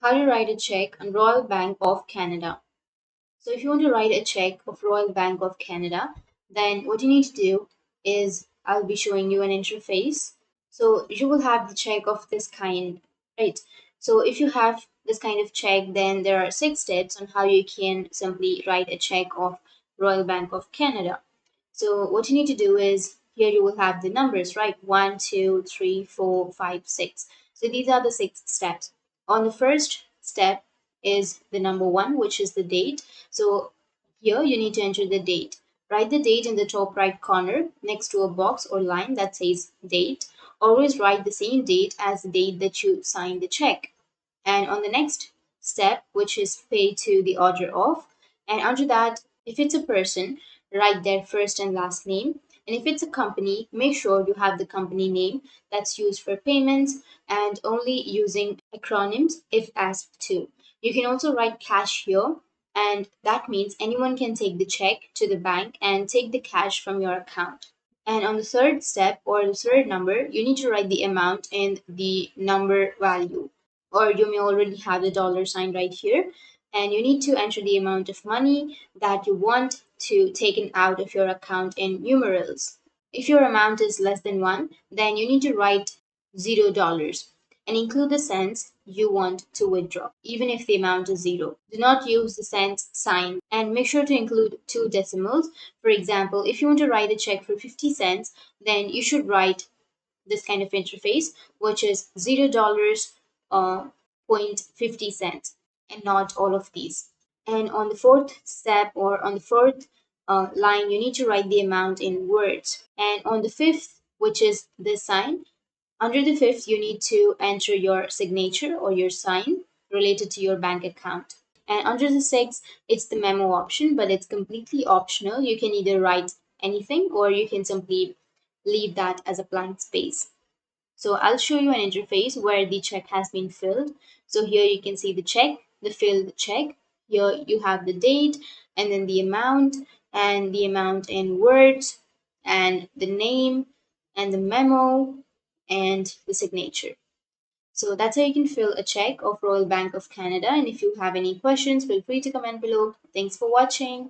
How to write a check on Royal Bank of Canada. So if you want to write a check of Royal Bank of Canada, then what you need to do is I'll be showing you an interface. So you will have the check of this kind, right? So if you have this kind of check, then there are 6 steps on how you can simply write a check of Royal Bank of Canada. So what you need to do is here you will have the numbers, right? One, 2, 3, 4, 5, 6. So these are the 6 steps. On the first step is the number one, which is the date. So here you need to enter the date. Write the date in the top right corner next to a box or line that says date. Always write the same date as the date that you signed the check. And on the next step, which is pay to the order of, and under that, if it's a person, write their first and last name. And if it's a company, make sure you have the company name that's used for payments and only using acronyms if asked to. You can also write cash here, and that means anyone can take the check to the bank and take the cash from your account. And on the third step or the third number, you need to write the amount and the number value. Or you may already have the dollar sign right here. And you need to enter the amount of money that you want to taken out of your account in numerals. If your amount is less than one, then you need to write $0 and include the cents you want to withdraw, even if the amount is zero. Do not use the cents sign and make sure to include two decimals. For example, if you want to write a check for 50 cents, then you should write this kind of interface, which is $0 point 50 cents, and not all of these. And on the fourth step or on the fourth line, you need to write the amount in words. And on the fifth, which is this sign, under the fifth, you need to enter your signature or your sign related to your bank account. And under the sixth, it's the memo option, but it's completely optional. You can either write anything or you can simply leave that as a blank space. So I'll show you an interface where the check has been filled. So here you can see the check, the filled check. Here you have the date and then the amount in words and the name and the memo and the signature. So that's how you can fill a check of Royal Bank of Canada. And if you have any questions, feel free to comment below. Thanks for watching.